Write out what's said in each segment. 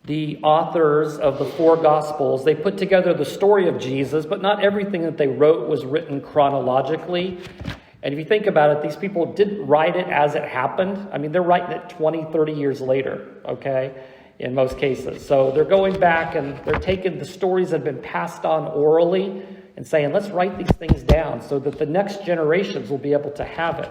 the authors of the four Gospels, they put together the story of Jesus, but not everything that they wrote was written chronologically. And if you think about it, these people didn't write it as it happened. I mean, they're writing it 20, 30 years later, okay, in most cases. So they're going back and they're taking the stories that have been passed on orally and saying, let's write these things down so that the next generations will be able to have it.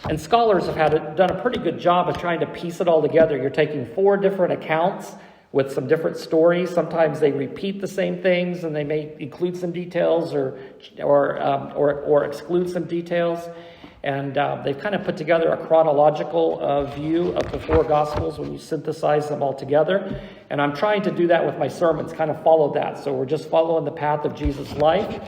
And scholars have done a pretty good job of trying to piece it all together. You're taking four different accounts with some different stories. Sometimes they repeat the same things, and they may include some details or exclude some details. And they've kind of put together a chronological view of the four Gospels when you synthesize them all together. And I'm trying to do that with my sermons, kind of follow that. So we're just following the path of Jesus' life.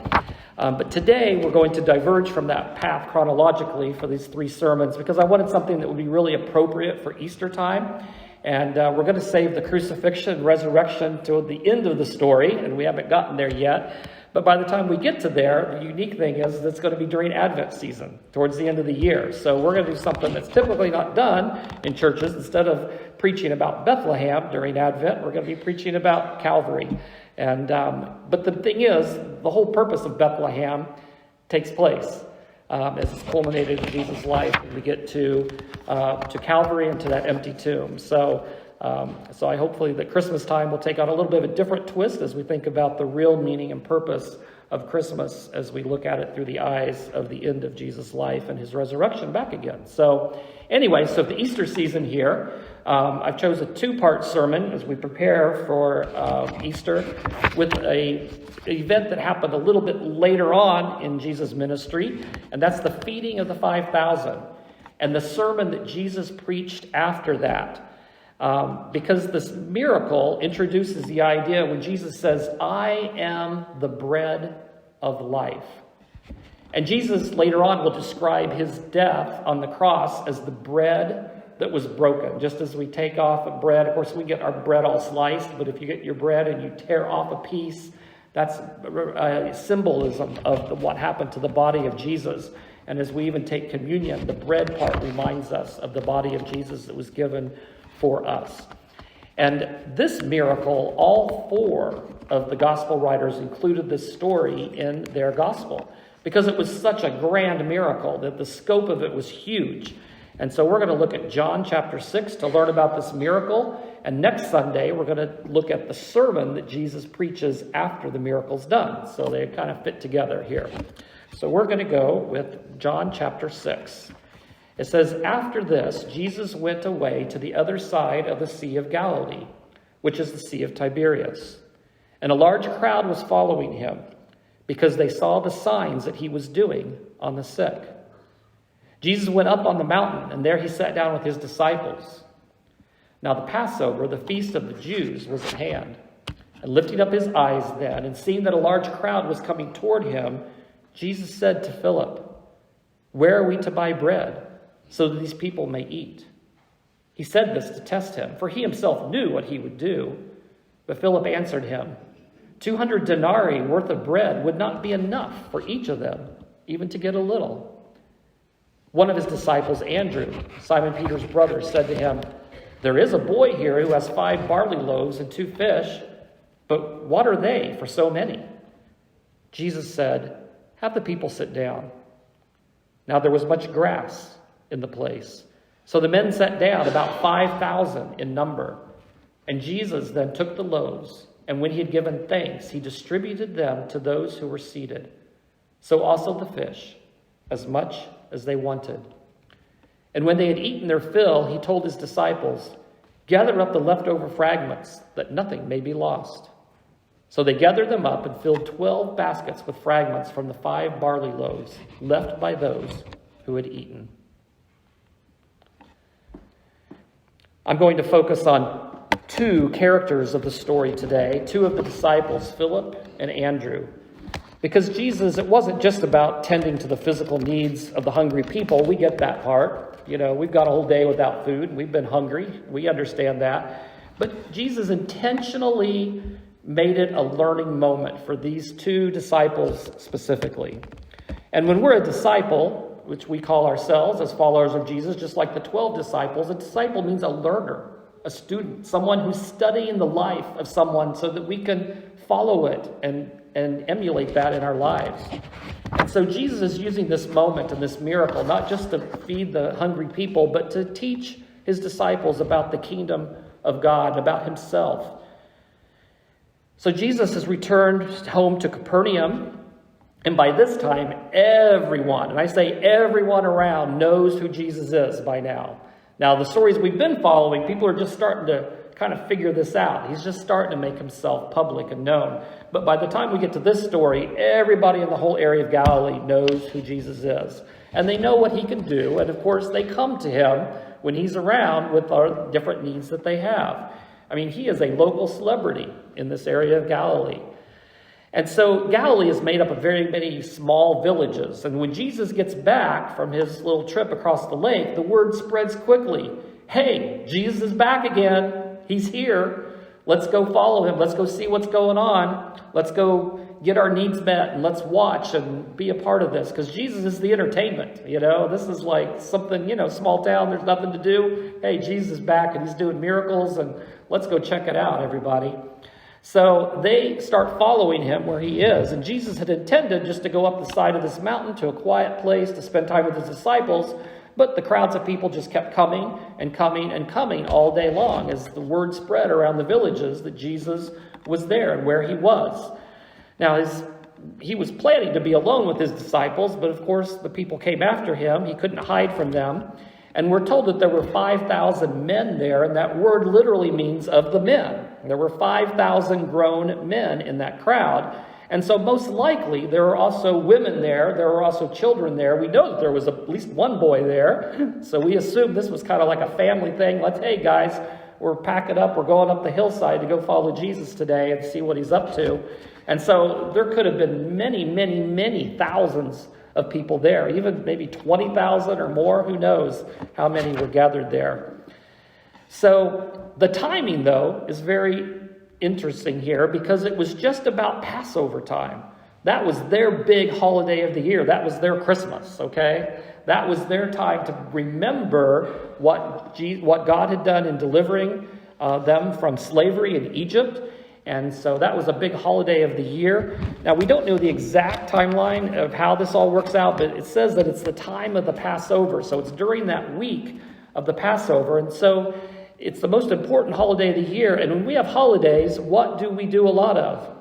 But today we're going to diverge from that path chronologically for these three sermons because I wanted something that would be really appropriate for Easter time. And we're going to save the crucifixion and resurrection to the end of the story, and we haven't gotten there yet. But by the time we get to there, the unique thing is it's going to be during Advent season, towards the end of the year. So we're going to do something that's typically not done in churches. Instead of preaching about Bethlehem during Advent, we're going to be preaching about Calvary. And but the thing is, the whole purpose of Bethlehem takes place as it's culminated in Jesus' life, and we get to Calvary and to that empty tomb. So I hopefully that Christmas time will take on a little bit of a different twist as we think about the real meaning and purpose of Christmas as we look at it through the eyes of the end of Jesus' life and his resurrection back again. So anyway, so the Easter season here, I've chosen a two-part sermon as we prepare for Easter with an event that happened a little bit later on in Jesus' ministry, and that's the feeding of the 5,000 and the sermon that Jesus preached after that. Because this miracle introduces the idea when Jesus says, I am the bread of life. And Jesus later on will describe his death on the cross as the bread that was broken. Just as we take off a bread, of course we get our bread all sliced, but if you get your bread and you tear off a piece, that's a symbolism of what happened to the body of Jesus. And as we even take communion, the bread part reminds us of the body of Jesus that was given for us. And this miracle, all four of the gospel writers included this story in their gospel because it was such a grand miracle that the scope of it was huge. And so we're going to look at John chapter 6 to learn about this miracle. And next Sunday, we're going to look at the sermon that Jesus preaches after the miracle's done. So they kind of fit together here. So we're going to go with John chapter 6. It says, after this, Jesus went away to the other side of the Sea of Galilee, which is the Sea of Tiberias. And a large crowd was following him because they saw the signs that he was doing on the sick. Jesus went up on the mountain, and there he sat down with his disciples. Now the Passover, the feast of the Jews, was at hand. And lifting up his eyes then, and seeing that a large crowd was coming toward him, Jesus said to Philip, where are we to buy bread, so that these people may eat? He said this to test him, for he himself knew what he would do. But Philip answered him, 200 denarii worth of bread would not be enough for each of them, even to get a little. One of his disciples, Andrew, Simon Peter's brother, said to him, there is a boy here who has 5 barley loaves and 2 fish, but what are they for so many? Jesus said, have the people sit down. Now there was much grass in the place. So the men sat down, about 5,000 in number. And Jesus then took the loaves, and when he had given thanks, he distributed them to those who were seated. So also the fish, as much as they wanted. And when they had eaten their fill, he told his disciples, gather up the leftover fragments, that nothing may be lost. So they gathered them up and filled 12 baskets with fragments from the 5 barley loaves left by those who had eaten. I'm going to focus on 2 characters of the story today, 2 of the disciples, Philip and Andrew. Because Jesus, it wasn't just about tending to the physical needs of the hungry people. We get that part. You know, we've got a whole day without food. We've been hungry. We understand that. But Jesus intentionally made it a learning moment for these 2 disciples specifically. And when we're a disciple, which we call ourselves as followers of Jesus, just like the 12 disciples, a disciple means a learner. a student, someone who's studying the life of someone so that we can follow it and emulate that in our lives. And so Jesus is using this moment and this miracle, not just to feed the hungry people, but to teach his disciples about the kingdom of God, about himself. So Jesus has returned home to Capernaum, and by this time, everyone, and I say everyone around, knows who Jesus is by now. Now, the stories we've been following, people are just starting to kind of figure this out. He's just starting to make himself public and known. But by the time we get to this story, everybody in the whole area of Galilee knows who Jesus is. And they know what he can do. And of course, they come to him when he's around with our different needs that they have. I mean, he is a local celebrity in this area of Galilee. And so Galilee is made up of very many small villages. And when Jesus gets back from his little trip across the lake, the word spreads quickly. Hey, Jesus is back again. He's here. Let's go follow him. Let's go see what's going on. Let's go get our needs met, and let's watch and be a part of this, because Jesus is the entertainment. This is like something, small town, there's nothing to do. Hey, Jesus is back and he's doing miracles, and let's go check it out, everybody. So they start following him where he is. And Jesus had intended just to go up the side of this mountain to a quiet place to spend time with his disciples. But the crowds of people just kept coming and coming and coming all day long as the word spread around the villages that Jesus was there and where he was. Now, he was planning to be alone with his disciples, but of course the people came after him. He couldn't hide from them. And we're told that there were 5,000 men there, and that word literally means of the men. There were 5,000 grown men in that crowd. And so most likely there were also women there. There were also children there. We know that there was at least one boy there. So we assume this was kind of like a family thing. Hey guys, we're packing up. We're going up the hillside to go follow Jesus today and see what he's up to. And so there could have been many, many, many thousands of people there. Even maybe 20,000 or more. Who knows how many were gathered there. So the timing, though, is very interesting here, because it was just about Passover time. That was their big holiday of the year. That was their Christmas, okay? That was their time to remember what God had done in delivering them from slavery in Egypt. And so that was a big holiday of the year. Now, we don't know the exact timeline of how this all works out, but it says that it's the time of the Passover. So it's during that week of the Passover. And so it's the most important holiday of the year. And when we have holidays, what do we do a lot of?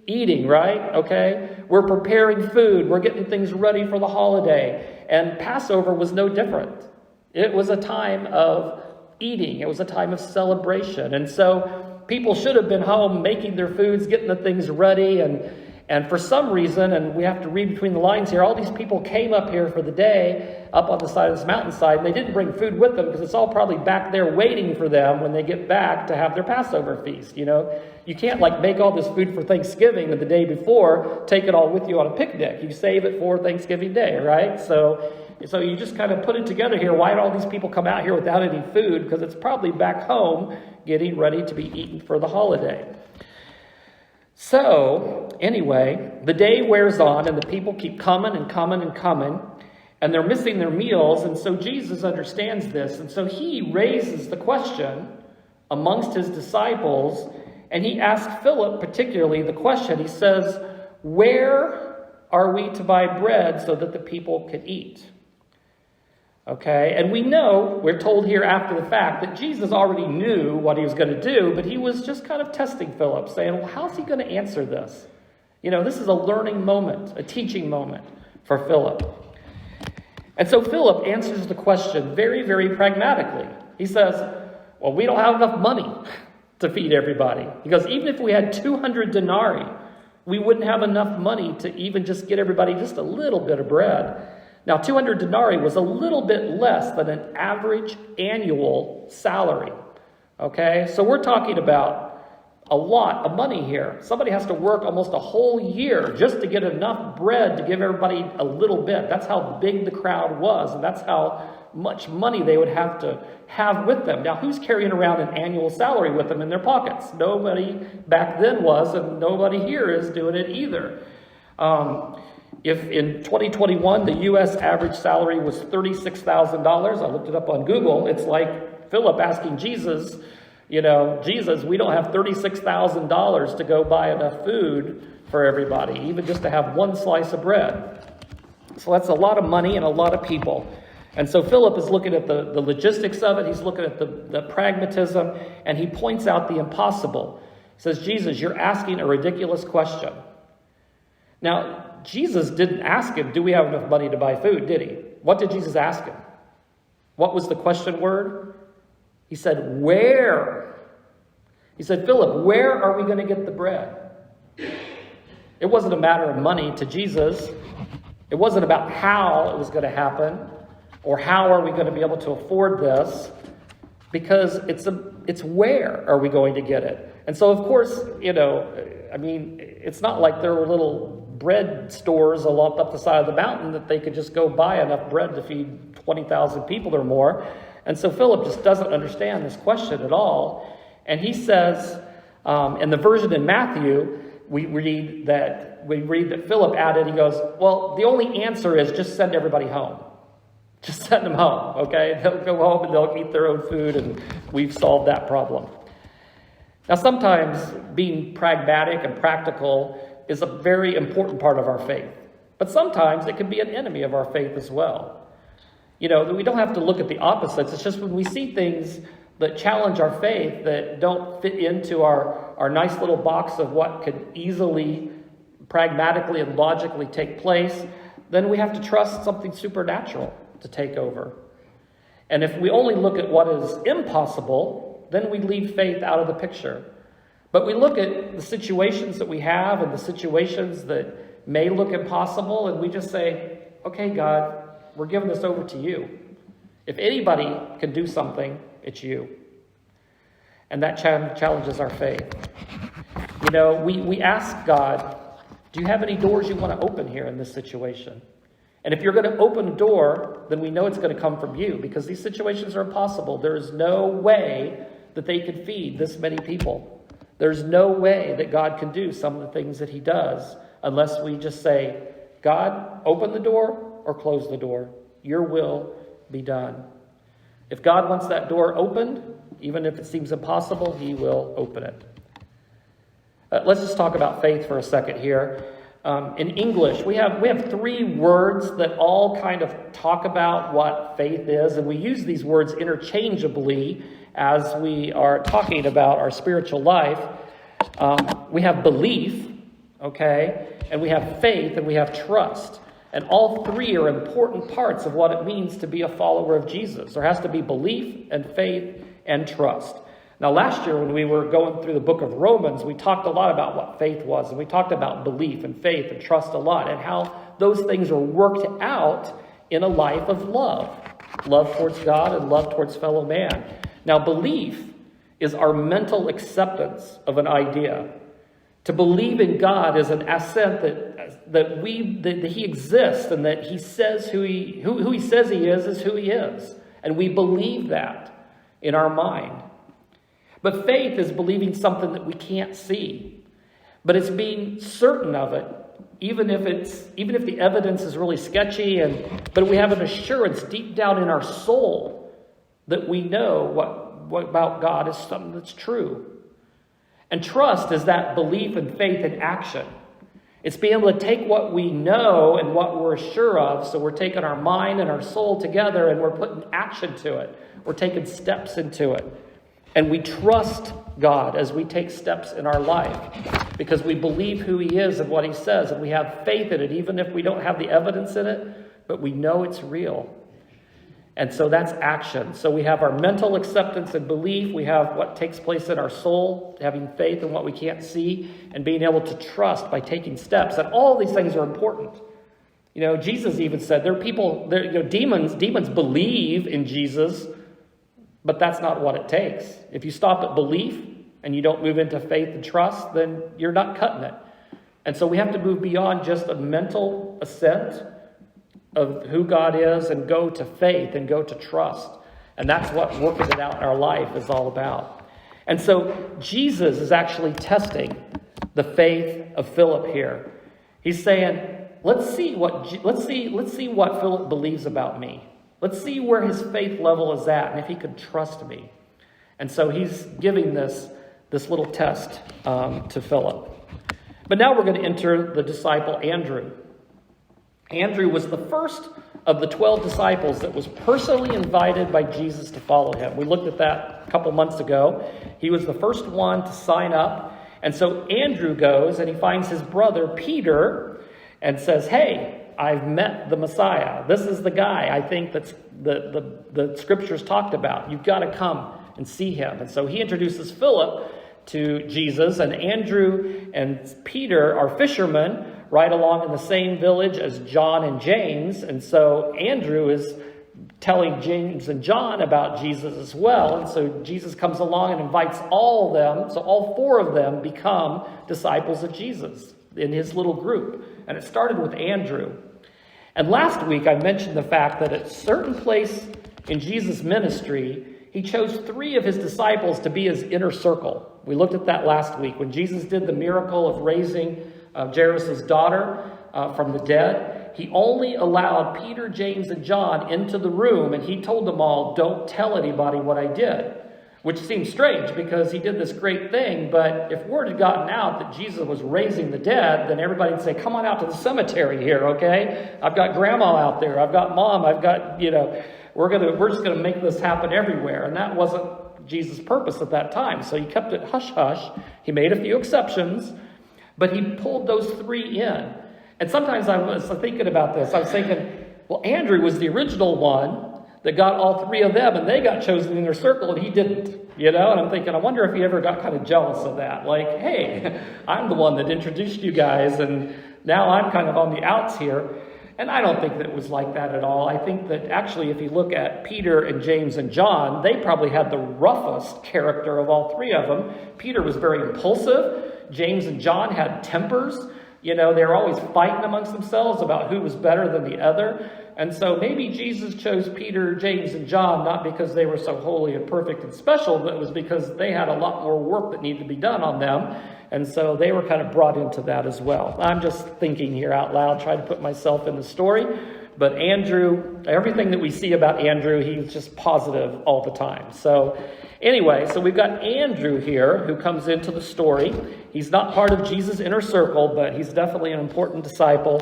Eating, right? Okay. We're preparing food. We're getting things ready for the holiday. And Passover was no different. It was a time of eating. It was a time of celebration. And so people should have been home making their foods, getting the things ready. And for some reason, and we have to read between the lines here, all these people came up here for the day, up on the side of this mountainside, and they didn't bring food with them because it's all probably back there waiting for them when they get back to have their Passover feast. You can't make all this food for Thanksgiving and the day before, take it all with you on a picnic. You save it for Thanksgiving Day, right? So you just kind of put it together here. Why did all these people come out here without any food? Because it's probably back home getting ready to be eaten for the holiday. So, anyway, the day wears on and the people keep coming and coming and coming, and they're missing their meals, and so Jesus understands this, and so he raises the question amongst his disciples, and he asks Philip particularly the question. He says, where are we to buy bread so that the people can eat? Okay, and we know, we're told here after the fact, that Jesus already knew what he was going to do, but he was just kind of testing Philip, saying, well, how's he going to answer this? This is a learning moment, a teaching moment for Philip. And so Philip answers the question very, very pragmatically. He says, well, we don't have enough money to feed everybody. Because even if we had 200 denarii, we wouldn't have enough money to even just get everybody just a little bit of bread. Now, 200 denarii was a little bit less than an average annual salary. Okay, so we're talking about a lot of money here. Somebody has to work almost a whole year just to get enough bread to give everybody a little bit. That's how big the crowd was, and that's how much money they would have to have with them. Now, who's carrying around an annual salary with them in their pockets? Nobody back then was, and nobody here is doing it either. If in 2021, the U.S. average salary was $36,000, I looked it up on Google, it's like Philip asking Jesus, Jesus, we don't have $36,000 to go buy enough food for everybody, even just to have one slice of bread. So that's a lot of money and a lot of people. And so Philip is looking at the logistics of it. He's looking at the pragmatism, and he points out the impossible. He says, Jesus, you're asking a ridiculous question. Now, Jesus didn't ask him, do we have enough money to buy food, did he? What did Jesus ask him? What was the question word? He said, where? He said, Philip, where are we going to get the bread? It wasn't a matter of money to Jesus. It wasn't about how it was going to happen or how are we going to be able to afford this, because it's where are we going to get it? And so, of course, it's not like there were little bread stores along up the side of the mountain that they could just go buy enough bread to feed 20,000 people or more. And so Philip just doesn't understand this question at all. And he says, in the version in Matthew, we read that Philip added, he goes, well, the only answer is just send everybody home. Just send them home, okay? They'll go home and they'll eat their own food, and we've solved that problem. Now, sometimes being pragmatic and practical is a very important part of our faith. But sometimes it can be an enemy of our faith as well. We don't have to look at the opposites. It's just when we see things that challenge our faith, that don't fit into our nice little box of what could easily, pragmatically, and logically take place, then we have to trust something supernatural to take over. And if we only look at what is impossible, then we leave faith out of the picture. But we look at the situations that we have and the situations that may look impossible, and we just say, okay, God, we're giving this over to you. If anybody can do something, it's you. And that challenges our faith. We ask God, do you have any doors you want to open here in this situation? And if you're going to open a door, then we know it's going to come from you, because these situations are impossible. There is no way that they could feed this many people. There's no way that God can do some of the things that he does unless we just say, God, open the door or close the door. Your will be done. If God wants that door opened, even if it seems impossible, he will open it. Let's just talk about faith for a second here. In English, we have three words that all kind of talk about what faith is, and we use these words interchangeably as we are talking about our spiritual life. We have belief, okay, and we have faith, and we have trust. And all three are important parts of what it means to be a follower of Jesus. There has to be belief and faith and trust. Now, last year when we were going through the book of Romans, we talked a lot about what faith was, and we talked about belief and faith and trust a lot, and how those things are worked out in a life of love. Love towards God and love towards fellow man. Now, belief is our mental acceptance of an idea. To believe in God is an assent that he exists, and that he says who he says he is who he is. And we believe that in our mind. But faith is believing something that we can't see. But it's being certain of it, even if the evidence is really sketchy, but we have an assurance deep down in our soul that we know what about God is something that's true. And trust is that belief and faith in action. It's being able to take what we know and what we're sure of, so we're taking our mind and our soul together and we're putting action to it. We're taking steps into it. And we trust God as we take steps in our life, because we believe who he is and what he says, and we have faith in it, even if we don't have the evidence in it, but we know it's real. And so that's action. So we have our mental acceptance and belief. We have what takes place in our soul, having faith in what we can't see, and being able to trust by taking steps. And all these things are important. Jesus even said there are people, demons believe in Jesus, but that's not what it takes. If you stop at belief and you don't move into faith and trust, then you're not cutting it. And so we have to move beyond just a mental assent of who God is and go to faith and go to trust. And that's what working it out in our life is all about. And so Jesus is actually testing the faith of Philip here. He's saying, let's see what Philip believes about me. Let's see where his faith level is at and if he could trust me. And so he's giving this little test to Philip. But now we're going to enter the disciple Andrew. Andrew was the first of the 12 disciples that was personally invited by Jesus to follow him. We looked at that a couple months ago. He was the first one to sign up. And so Andrew goes and he finds his brother Peter and says, hey, I've met the Messiah. This is the guy I think that's the scriptures talked about. You've got to come and see him. And so he introduces Philip to Jesus, and Andrew and Peter are fishermen right along in the same village as John and James. And so Andrew is telling James and John about Jesus as well. And so Jesus comes along and invites all of them. So all four of them become disciples of Jesus in his little group. And it started with Andrew. And last week I mentioned the fact that at a certain place in Jesus' ministry, he chose 3 of his disciples to be his inner circle. We looked at that last week when Jesus did the miracle of raising Jairus' daughter from the dead. He only allowed Peter, James, and John into the room, and he told them all, don't tell anybody what I did. Which seems strange because he did this great thing, but if word had gotten out that Jesus was raising the dead, then everybody would say, come on out to the cemetery here, okay? I've got grandma out there, I've got mom, I've got, we're just going to make this happen everywhere. And that wasn't Jesus' purpose at that time. So he kept it hush-hush. He made a few exceptions, but he pulled those 3 in. And sometimes I was thinking about this. I was thinking, well, Andrew was the original one that got all 3 of them, and they got chosen in their circle, and he didn't. And I'm thinking, I wonder if he ever got kind of jealous of that. Like, hey, I'm the one that introduced you guys, and now I'm kind of on the outs here. And I don't think that it was like that at all. I think that actually if you look at Peter and James and John, they probably had the roughest character of all 3 of them. Peter was very impulsive. James and John had tempers. They were always fighting amongst themselves about who was better than the other. And so maybe Jesus chose Peter, James, and John not because they were so holy and perfect and special, but it was because they had a lot more work that needed to be done on them. And so they were kind of brought into that as well. I'm just thinking here out loud, trying to put myself in the story. But Andrew, everything that we see about Andrew, he's just positive all the time. So anyway, so we've got Andrew here who comes into the story. He's not part of Jesus' inner circle, but he's definitely an important disciple.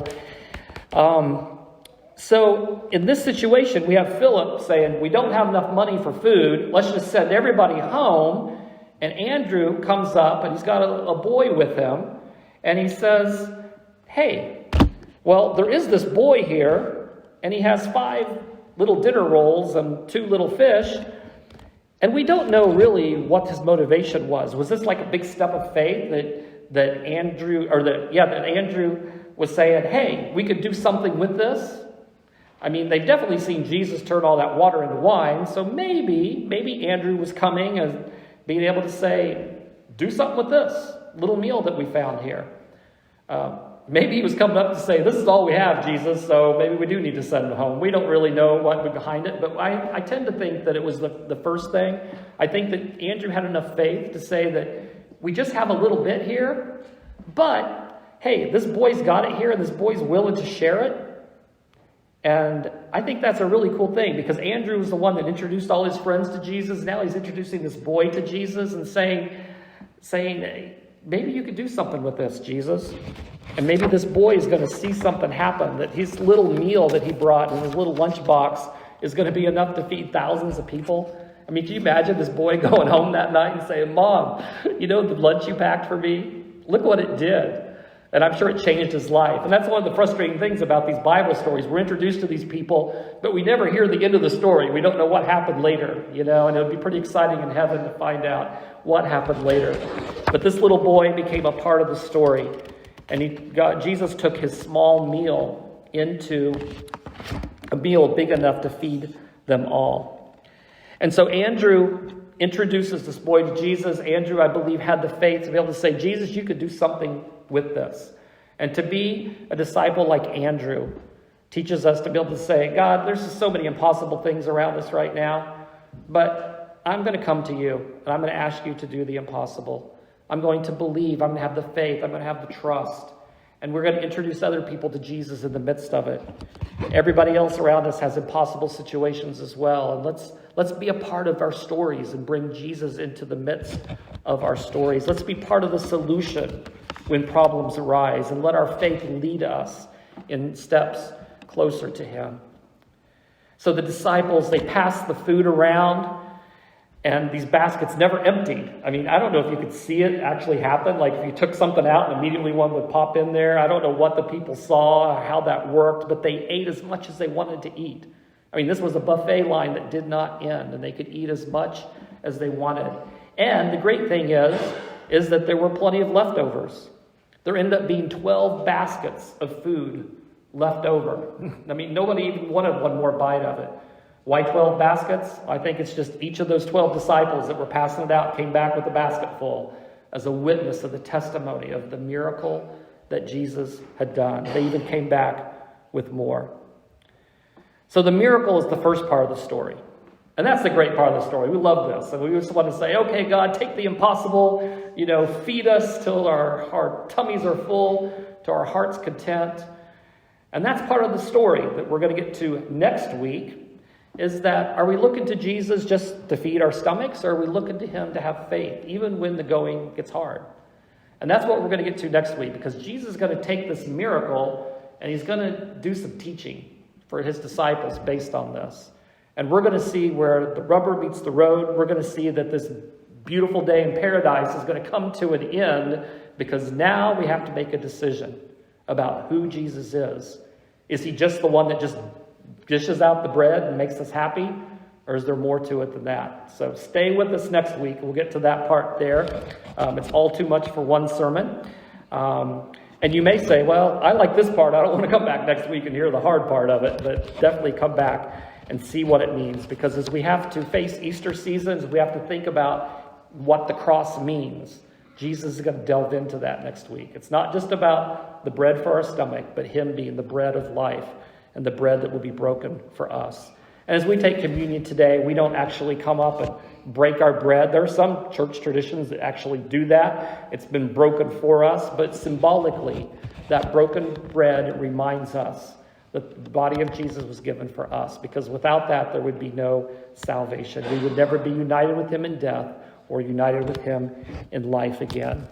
So in this situation, we have Philip saying, we don't have enough money for food. Let's just send everybody home. And Andrew comes up, and he's got a boy with him. And he says, hey, well, there is this boy here, and he has 5 little dinner rolls and 2 little fish. And we don't know really what his motivation was. Was this like a big step of faith that Andrew was saying, hey, we could do something with this? I mean, they've definitely seen Jesus turn all that water into wine. So maybe Andrew was coming and being able to say, do something with this little meal that we found here. Maybe he was coming up to say, this is all we have, Jesus, so maybe we do need to send him home. We don't really know what was behind it, but I tend to think that it was the first thing. I think that Andrew had enough faith to say that we just have a little bit here, but hey, this boy's got it here and this boy's willing to share it. And I think that's a really cool thing because Andrew was the one that introduced all his friends to Jesus. Now he's introducing this boy to Jesus and saying, maybe you could do something with this, Jesus. And maybe this boy is going to see something happen, that his little meal that he brought in his little lunchbox is going to be enough to feed thousands of people. I mean, can you imagine this boy going home that night and saying, Mom, the lunch you packed for me? Look what it did. And I'm sure it changed his life. And that's one of the frustrating things about these Bible stories. We're introduced to these people, but we never hear the end of the story. We don't know what happened later, and it'll be pretty exciting in heaven to find out what happened later. But this little boy became a part of the story. And Jesus took his small meal into a meal big enough to feed them all. And so Andrew introduces this boy to Jesus. Andrew, I believe, had the faith to be able to say, Jesus, you could do something with this. And to be a disciple like Andrew teaches us to be able to say, God, there's just so many impossible things around us right now, but I'm going to come to you and I'm going to ask you to do the impossible. I'm going to believe. I'm going to have the faith. I'm going to have the trust. And we're going to introduce other people to Jesus in the midst of it. Everybody else around us has impossible situations as well. And let's be a part of our stories and bring Jesus into the midst of our stories. Let's be part of the solution when problems arise, and let our faith lead us in steps closer to him. So the disciples, they passed the food around, and these baskets never emptied. I mean, I don't know if you could see it actually happen. Like if you took something out and immediately one would pop in there. I don't know what the people saw or how that worked, but they ate as much as they wanted to eat. I mean, this was a buffet line that did not end, and they could eat as much as they wanted. And the great thing is that there were plenty of leftovers. There ended up being 12 baskets of food left over. I mean, nobody even wanted one more bite of it. Why 12 baskets? I think it's just each of those 12 disciples that were passing it out came back with a basket full as a witness of the testimony of the miracle that Jesus had done. They even came back with more. So the miracle is the first part of the story. And that's the great part of the story. We love this. And we just want to say, okay, God, take the impossible, feed us till our tummies are full, to our heart's content. And that's part of the story that we're going to get to next week, is that are we looking to Jesus just to feed our stomachs, or are we looking to him to have faith, even when the going gets hard? And that's what we're going to get to next week, because Jesus is going to take this miracle and he's going to do some teaching for his disciples based on this. And we're going to see where the rubber meets the road. We're going to see that this beautiful day in paradise is going to come to an end, because now we have to make a decision about who Jesus is. Is he just the one that just dishes out the bread and makes us happy? Or is there more to it than that? So stay with us next week. We'll get to that part there. It's all too much for one sermon. And you may say, well, I like this part. I don't want to come back next week and hear the hard part of it. But definitely come back and see what it means. Because as we have to face Easter seasons, we have to think about what the cross means. Jesus is going to delve into that next week. It's not just about the bread for our stomach, but him being the bread of life and the bread that will be broken for us. And as we take communion today, we don't actually come up and break our bread. There are some church traditions that actually do that. It's been broken for us, but symbolically, that broken bread reminds us that the body of Jesus was given for us, because without that, there would be no salvation. We would never be united with him in death or united with him in life again.